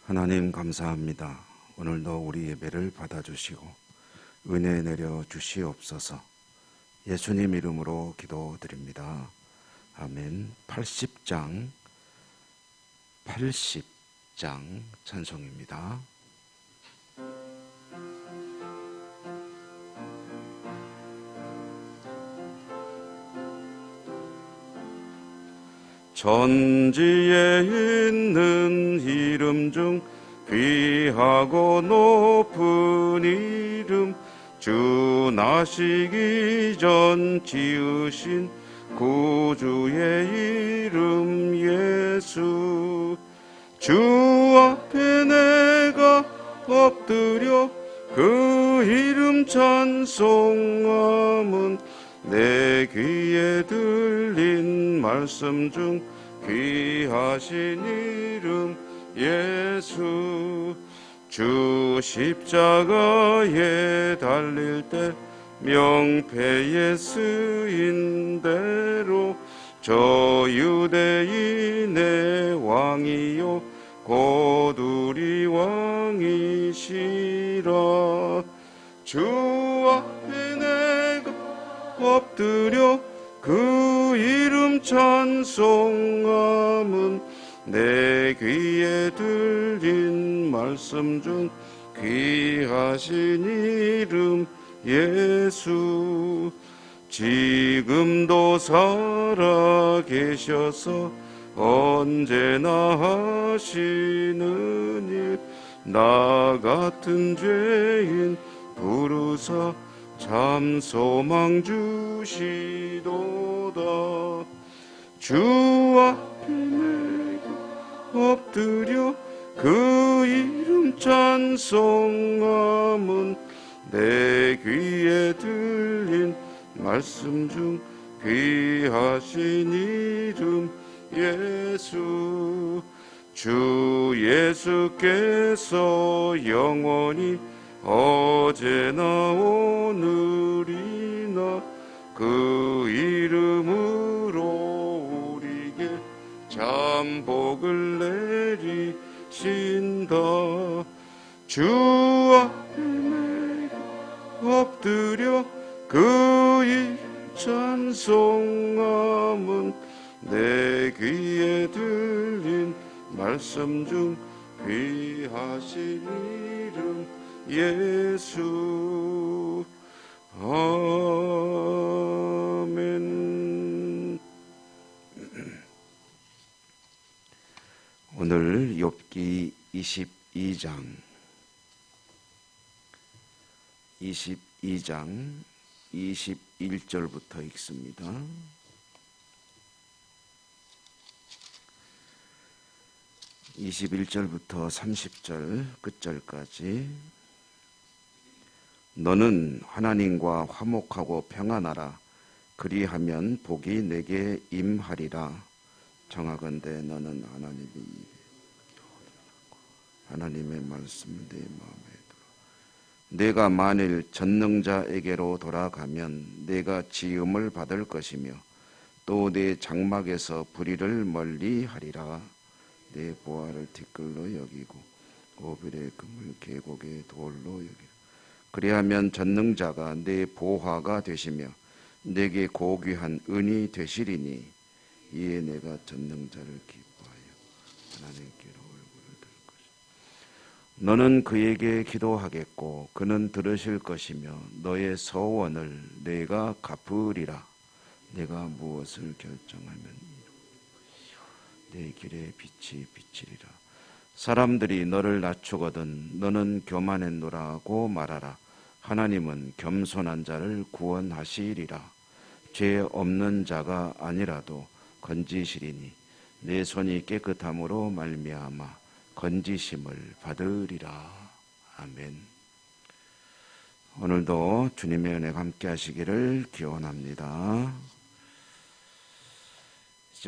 하나님 감사합니다. 오늘도 우리 예배를 받아주시고 은혜 내려 주시옵소서. 예수님 이름으로 기도드립니다. 아멘. 80장 찬송입니다. 천지에 있는 이름 중 귀하고 높은 이름, 주 나시기 전 지으신 구주의 이름 예수. 주 앞에 내가 엎드려 그 이름 찬송함은 내 귀에 들린 말씀 중 귀하신 이름 예수. 주 십자가에 달릴 때 명패에 쓰인 대로 저 유대인의 왕이요 곧 우리 왕이시라. 주 앞에 내가 엎드려 그 이름 찬송함은 내 귀에 들린 말씀 중 귀하신 이름 예수. 지금도 살아 계셔서 언제나 하시는 일, 나 같은 죄인 부르사 참 소망 주시도다. 주 앞에 내가 엎드려 그 이름 찬송함은 내 귀에 들린 말씀 중 귀하신 이름 예수. 주 예수께서 영원히 어제나 오늘이나 그 이름으로 우리에게 참 복을 내리신다. 주 앞에 내가 엎드려 그 이름 찬송함은 내 귀에 들린 말씀 중 귀하신 이름 예수. 아멘. 오늘 욥기 22장 21절부터 읽습니다. 21절부터 30절 끝절까지. 너는 하나님과 화목하고 평안하라. 그리하면 복이 내게 임하리라. 정하건대 너는 하나님의 말씀을 내 마음에 들어. 내가 만일 전능자에게로 돌아가면 내가 지음을 받을 것이며 또 내 장막에서 불의를 멀리하리라. 내 보화를 티끌로 여기고 오빌의 금을 계곡의 돌로 여기라. 그리하면 전능자가 내 보화가 되시며 내게 고귀한 은이 되시리니 이에 내가 전능자를 기뻐하여 하나님께로 얼굴을 들 것이다. 너는 그에게 기도하겠고 그는 들으실 것이며 너의 서원을 내가 갚으리라. 내가 무엇을 결정하면 내 길에 빛이 비치리라. 사람들이 너를 낮추거든 너는 교만했노라고 말하라. 하나님은 겸손한 자를 구원하시리라. 죄 없는 자가 아니라도 건지시리니 내 손이 깨끗함으로 말미암아 건지심을 받으리라. 아멘. 오늘도 주님의 은혜가 함께 하시기를 기원합니다.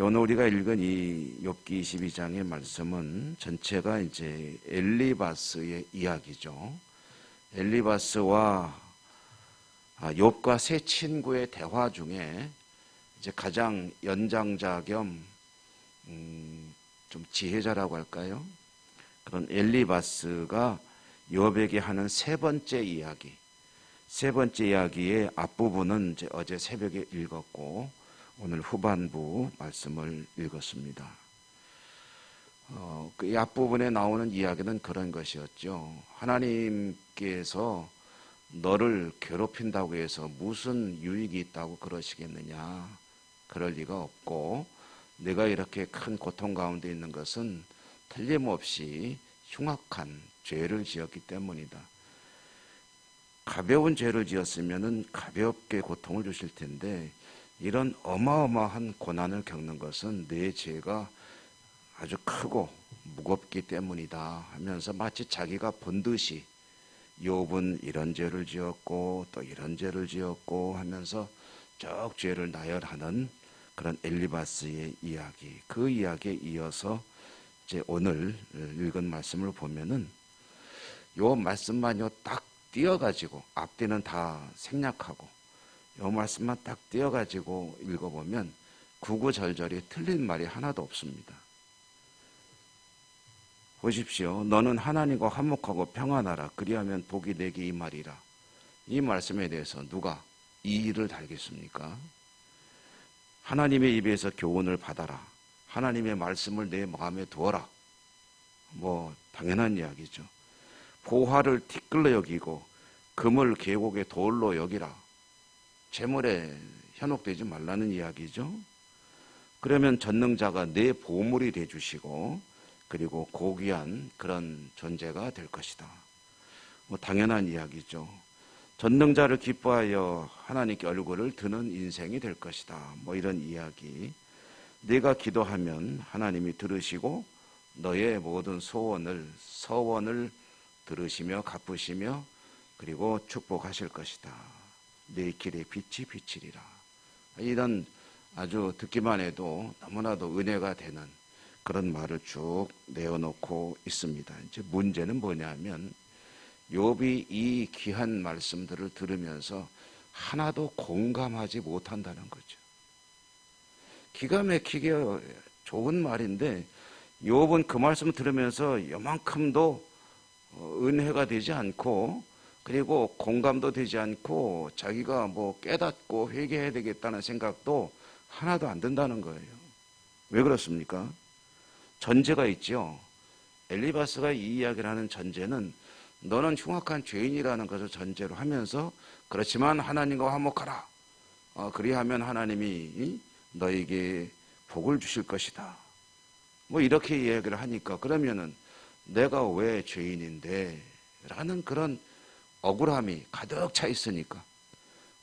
오늘 우리가 읽은 이 욥기 22장의 말씀은 전체가 이제 엘리바스의 이야기죠. 엘리바스와 욥과 세 친구의 대화 중에 이제 가장 연장자 겸 좀 지혜자라고 할까요? 그런 엘리바스가 욥에게 하는 세 번째 이야기, 세 번째 이야기의 앞부분은 이제 어제 새벽에 읽었고 오늘 후반부 말씀을 읽었습니다. 그 앞부분에 나오는 이야기는 그런 것이었죠. 하나님께서 너를 괴롭힌다고 해서 무슨 유익이 있다고 그러시겠느냐? 그럴 리가 없고, 내가 이렇게 큰 고통 가운데 있는 것은 틀림없이 흉악한 죄를 지었기 때문이다. 가벼운 죄를 지었으면 가볍게 고통을 주실 텐데 이런 어마어마한 고난을 겪는 것은 내 죄가 아주 크고 무겁기 때문이다 하면서 마치 자기가 본 듯이 욥은 이런 죄를 지었고 또 이런 죄를 지었고 하면서 쭉 죄를 나열하는 그런 엘리바스의 이야기, 그 이야기에 이어서 이제 오늘 읽은 말씀을 보면은 요 말씀만요 딱 띄어가지고, 앞뒤는 다 생략하고 요 말씀만 딱 띄어가지고 읽어보면 구구절절이 틀린 말이 하나도 없습니다. 보십시오. 너는 하나님과 화목하고 평안하라. 그리하면 복이 내게 임하리라. 이 말씀에 대해서 누가 이의를 달겠습니까? 하나님의 입에서 교훈을 받아라. 하나님의 말씀을 내 마음에 두어라. 뭐 당연한 이야기죠. 보화를 티끌로 여기고 금을 계곡의 돌로 여기라. 재물에 현혹되지 말라는 이야기죠. 그러면 전능자가 내 보물이 되주시고 그리고 고귀한 그런 존재가 될 것이다. 뭐 당연한 이야기죠. 전능자를 기뻐하여 하나님께 얼굴을 드는 인생이 될 것이다. 뭐 이런 이야기. 네가 기도하면 하나님이 들으시고 너의 모든 서원을 들으시며 갚으시며 그리고 축복하실 것이다. 내 길에 빛이 비치리라. 이런 아주 듣기만 해도 너무나도 은혜가 되는 그런 말을 쭉 내어놓고 있습니다. 이제 문제는 뭐냐면 욥이 이 귀한 말씀들을 들으면서 하나도 공감하지 못한다는 거죠. 기가 막히게 좋은 말인데 욥은 그 말씀을 들으면서 요만큼도 은혜가 되지 않고 그리고 공감도 되지 않고 자기가 뭐 깨닫고 회개해야 되겠다는 생각도 하나도 안 든다는 거예요. 왜 그렇습니까? 전제가 있죠. 엘리바스가 이 이야기를 하는 전제는 너는 흉악한 죄인이라는 것을 전제로 하면서 그렇지만 하나님과 화목하라. 그리하면 하나님이 너에게 복을 주실 것이다. 뭐 이렇게 이야기를 하니까 그러면은 내가 왜 죄인인데 라는 그런 억울함이 가득 차 있으니까,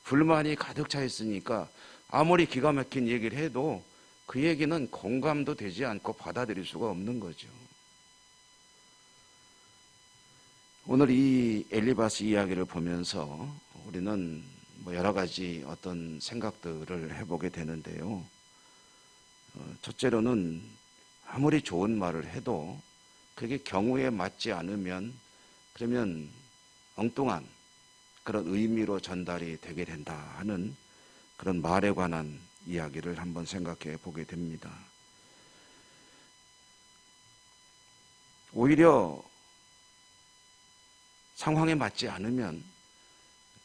불만이 가득 차 있으니까 아무리 기가 막힌 얘기를 해도 그 얘기는 공감도 되지 않고 받아들일 수가 없는 거죠. 오늘 이 엘리바스 이야기를 보면서 우리는 뭐 여러 가지 어떤 생각들을 해보게 되는데요. 첫째로는 아무리 좋은 말을 해도 그게 경우에 맞지 않으면 그러면 엉뚱한 그런 의미로 전달이 되게 된다 하는 그런 말에 관한 이야기를 한번 생각해 보게 됩니다. 오히려 상황에 맞지 않으면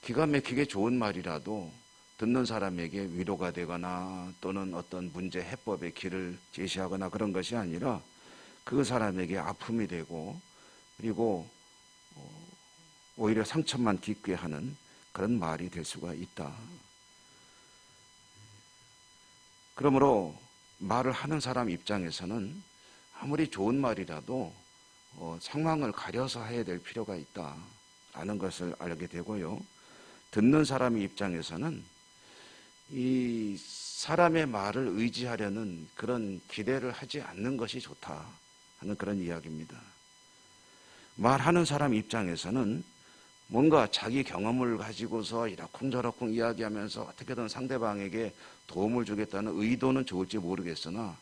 기가 막히게 좋은 말이라도 듣는 사람에게 위로가 되거나 또는 어떤 문제 해법의 길을 제시하거나 그런 것이 아니라 그 사람에게 아픔이 되고 그리고 오히려 상처만 깊게 하는 그런 말이 될 수가 있다. 그러므로 말을 하는 사람 입장에서는 아무리 좋은 말이라도 상황을 가려서 해야 될 필요가 있다라는 것을 알게 되고요. 듣는 사람 입장에서는 이 사람의 말을 의지하려는 그런 기대를 하지 않는 것이 좋다 하는 그런 이야기입니다. 말하는 사람 입장에서는 뭔가 자기 경험을 가지고서 이러쿵저러쿵 이야기하면서 어떻게든 상대방에게 도움을 주겠다는 의도는 좋을지 모르겠으나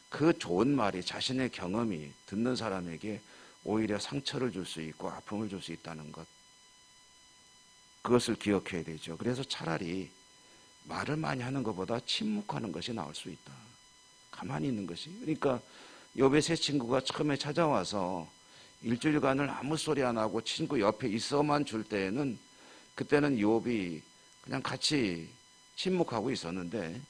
그 좋은 말이 자신의 경험이 듣는 사람에게 오히려 상처를 줄 수 있고 아픔을 줄 수 있다는 것, 그것을 기억해야 되죠. 그래서 차라리 말을 많이 하는 것보다 침묵하는 것이 나을 수 있다. 가만히 있는 것이. 그러니까 욥의 세 친구가 처음에 찾아와서 일주일간을 아무 소리 안 하고 친구 옆에 있어만 줄 때에는 그때는 욥이 그냥 같이 침묵하고 있었는데,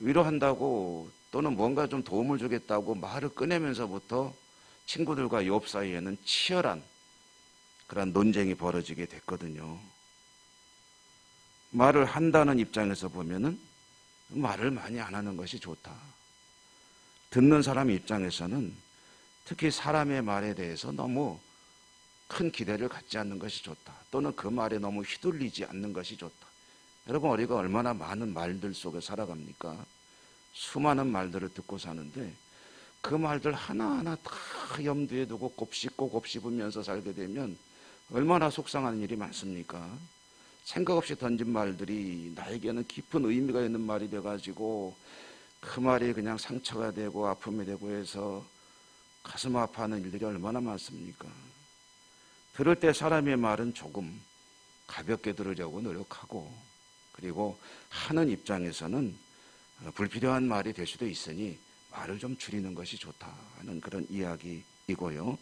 위로한다고 또는 뭔가 좀 도움을 주겠다고 말을 꺼내면서부터 친구들과 욥 사이에는 치열한 그런 논쟁이 벌어지게 됐거든요. 말을 한다는 입장에서 보면은 말을 많이 안 하는 것이 좋다. 듣는 사람 입장에서는 특히 사람의 말에 대해서 너무 큰 기대를 갖지 않는 것이 좋다. 또는 그 말에 너무 휘둘리지 않는 것이 좋다. 여러분, 우리가 얼마나 많은 말들 속에 살아갑니까? 수많은 말들을 듣고 사는데 그 말들 하나하나 다 염두에 두고 곱씹고 곱씹으면서 살게 되면 얼마나 속상한 일이 많습니까? 생각 없이 던진 말들이 나에게는 깊은 의미가 있는 말이 돼가지고 그 말이 그냥 상처가 되고 아픔이 되고 해서 가슴 아파하는 일들이 얼마나 많습니까? 들을 때 사람의 말은 조금 가볍게 들으려고 노력하고, 그리고 하는 입장에서는 불필요한 말이 될 수도 있으니 말을 좀 줄이는 것이 좋다 하는 그런 이야기이고요.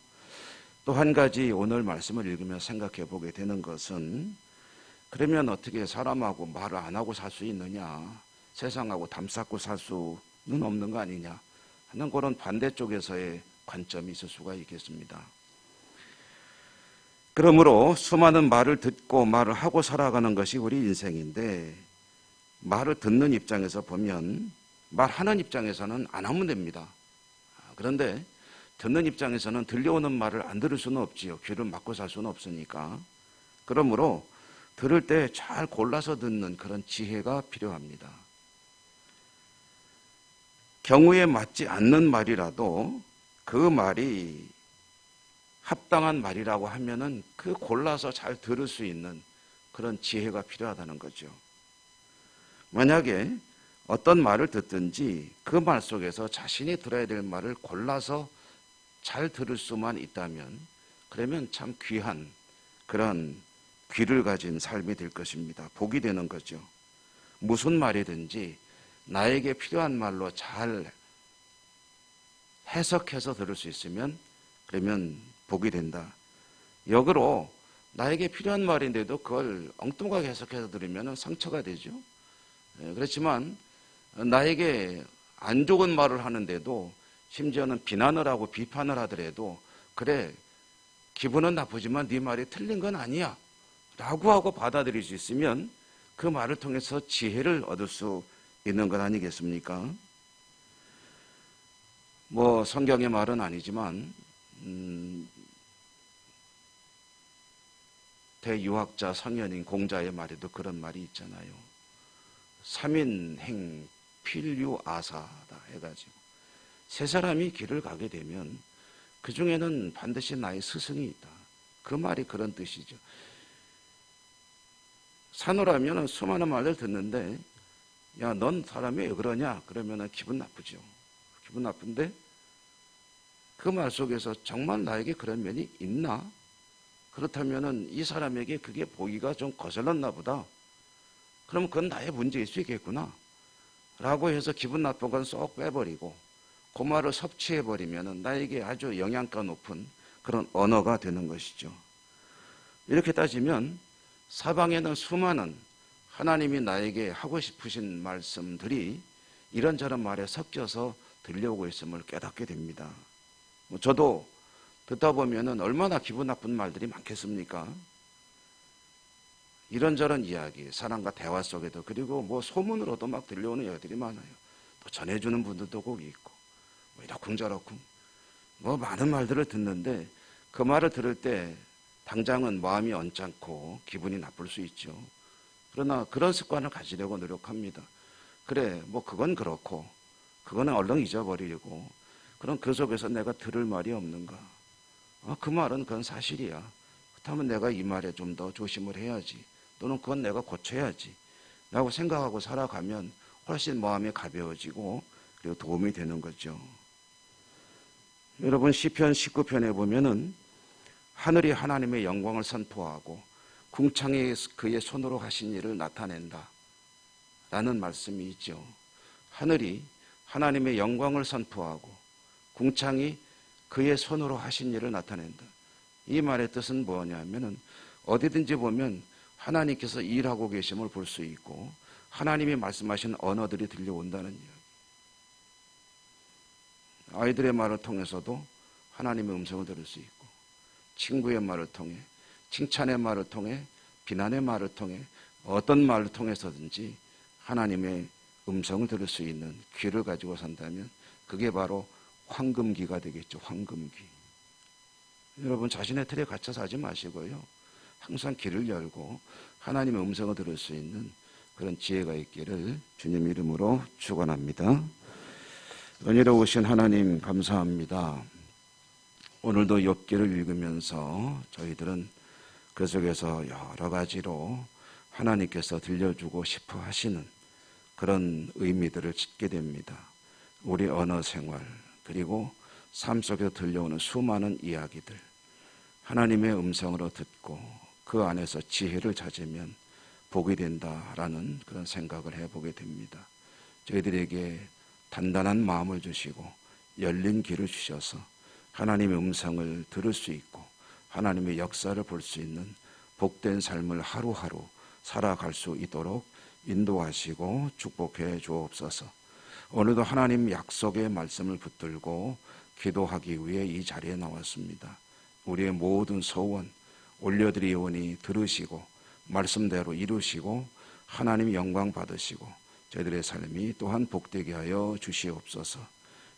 또 한 가지 오늘 말씀을 읽으며 생각해 보게 되는 것은, 그러면 어떻게 사람하고 말을 안 하고 살 수 있느냐, 세상하고 담쌓고 살 수는 없는 거 아니냐 하는 그런 반대쪽에서의 관점이 있을 수가 있겠습니다. 그러므로 수많은 말을 듣고 말을 하고 살아가는 것이 우리 인생인데, 말을 듣는 입장에서 보면 말하는 입장에서는 안 하면 됩니다. 그런데 듣는 입장에서는 들려오는 말을 안 들을 수는 없지요. 귀를 막고 살 수는 없으니까. 그러므로 들을 때 잘 골라서 듣는 그런 지혜가 필요합니다. 경우에 맞지 않는 말이라도 그 말이 합당한 말이라고 하면은 그 골라서 잘 들을 수 있는 그런 지혜가 필요하다는 거죠. 만약에 어떤 말을 듣든지 그 말 속에서 자신이 들어야 될 말을 골라서 잘 들을 수만 있다면, 그러면 참 귀한 그런 귀를 가진 삶이 될 것입니다. 복이 되는 거죠. 무슨 말이든지 나에게 필요한 말로 잘 해석해서 들을 수 있으면 그러면 복이 된다. 역으로 나에게 필요한 말인데도 그걸 엉뚱하게 해석해서 들으면 상처가 되죠. 그렇지만 나에게 안 좋은 말을 하는데도, 심지어는 비난을 하고 비판을 하더라도, 그래 기분은 나쁘지만 네 말이 틀린 건 아니야 라고 하고 받아들일 수 있으면 그 말을 통해서 지혜를 얻을 수 있는 것 아니겠습니까? 뭐 성경의 말은 아니지만 대유학자 성현인 공자의 말에도 그런 말이 있잖아요. 삼인행 필유아사다 해가지고 세 사람이 길을 가게 되면 그 중에는 반드시 나의 스승이 있다. 그 말이 그런 뜻이죠. 산호라면 수많은 말을 듣는데, 야, 넌 사람이 왜 그러냐? 그러면 기분 나쁘죠. 기분 나쁜데 그 말 속에서 정말 나에게 그런 면이 있나? 그렇다면 이 사람에게 그게 보기가 좀 거슬렀나 보다. 그럼 그건 나의 문제일 수 있겠구나 라고 해서 기분 나쁜 건 쏙 빼버리고 그 말을 섭취해버리면 나에게 아주 영양가 높은 그런 언어가 되는 것이죠. 이렇게 따지면 사방에는 수많은 하나님이 나에게 하고 싶으신 말씀들이 이런저런 말에 섞여서 들려오고 있음을 깨닫게 됩니다. 저도 듣다 보면 얼마나 기분 나쁜 말들이 많겠습니까? 이런저런 이야기, 사람과 대화 속에도, 그리고 뭐 소문으로도 막 들려오는 이야기들이 많아요. 또 전해주는 분들도 꼭 있고, 뭐 이러쿵저러쿵 뭐 많은 말들을 듣는데, 그 말을 들을 때 당장은 마음이 언짢고 기분이 나쁠 수 있죠. 그러나 그런 습관을 가지려고 노력합니다. 그래, 뭐 그건 그렇고 그거는 얼른 잊어버리려고. 그럼 그 속에서 내가 들을 말이 없는가? 그 말은 그건 사실이야. 그렇다면 내가 이 말에 좀 더 조심을 해야지, 또는 그건 내가 고쳐야지 라고 생각하고 살아가면 훨씬 마음이 가벼워지고 그리고 도움이 되는 거죠. 여러분, 시편 19편에 보면은 하늘이 하나님의 영광을 선포하고 궁창이 그의 손으로 하신 일을 나타낸다 라는 말씀이 있죠. 하늘이 하나님의 영광을 선포하고 궁창이 그의 손으로 하신 일을 나타낸다. 이 말의 뜻은 뭐냐면은 어디든지 보면 하나님께서 일하고 계심을 볼 수 있고 하나님이 말씀하신 언어들이 들려온다는 이야기. 아이들의 말을 통해서도 하나님의 음성을 들을 수 있고 친구의 말을 통해, 칭찬의 말을 통해, 비난의 말을 통해, 어떤 말을 통해서든지 하나님의 음성을 들을 수 있는 귀를 가지고 산다면 그게 바로 황금귀가 되겠죠. 황금귀. 여러분 자신의 틀에 갇혀서 하지 마시고요. 항상 귀를 열고 하나님의 음성을 들을 수 있는 그런 지혜가 있기를 주님 이름으로 축원합니다. 은혜로우신 하나님 감사합니다. 오늘도 욥기를 읽으면서 저희들은 그 속에서 여러 가지로 하나님께서 들려주고 싶어 하시는 그런 의미들을 짓게 됩니다. 우리 언어 생활 그리고 삶 속에서 들려오는 수많은 이야기들, 하나님의 음성으로 듣고 그 안에서 지혜를 찾으면 복이 된다라는 그런 생각을 해보게 됩니다. 저희들에게 단단한 마음을 주시고 열린 귀를 주셔서 하나님의 음성을 들을 수 있고 하나님의 역사를 볼 수 있는 복된 삶을 하루하루 살아갈 수 있도록 인도하시고 축복해 주옵소서. 오늘도 하나님 약속의 말씀을 붙들고 기도하기 위해 이 자리에 나왔습니다. 우리의 모든 소원 올려드리오니 들으시고 말씀대로 이루시고 하나님 영광 받으시고 저희들의 삶이 또한 복되게 하여 주시옵소서.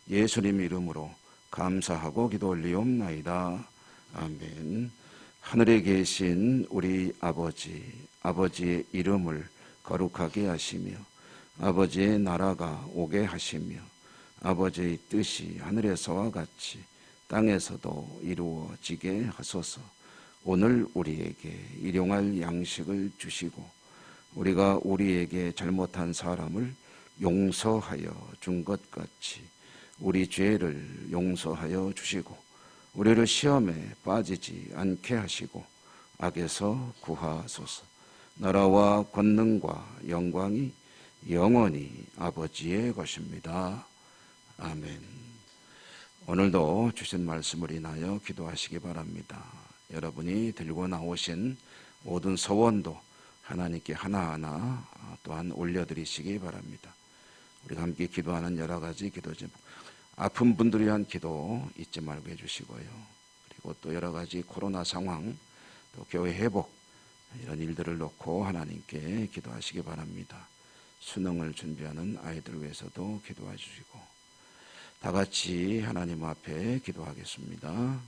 예수님 이름으로 감사하고 기도 올리옵나이다. 아멘. 하늘에 계신 우리 아버지, 아버지의 이름을 거룩하게 하시며 아버지의 나라가 오게 하시며 아버지의 뜻이 하늘에서와 같이 땅에서도 이루어지게 하소서. 오늘 우리에게 일용할 양식을 주시고 우리가 우리에게 잘못한 사람을 용서하여 준 것 같이 우리 죄를 용서하여 주시고 우리를 시험에 빠지지 않게 하시고 악에서 구하소서. 나라와 권능과 영광이 영원히 아버지의 것입니다. 아멘. 오늘도 주신 말씀을 인하여 기도하시기 바랍니다. 여러분이 들고 나오신 모든 소원도 하나님께 하나하나 또한 올려드리시기 바랍니다. 우리가 함께 기도하는 여러 가지 기도 제목, 아픈 분들을 위한 기도 잊지 말고 해주시고요. 그리고 또 여러 가지 코로나 상황, 또 교회 회복 이런 일들을 놓고 하나님께 기도하시기 바랍니다. 수능을 준비하는 아이들 위해서도 기도해 주시고 다 같이 하나님 앞에 기도하겠습니다.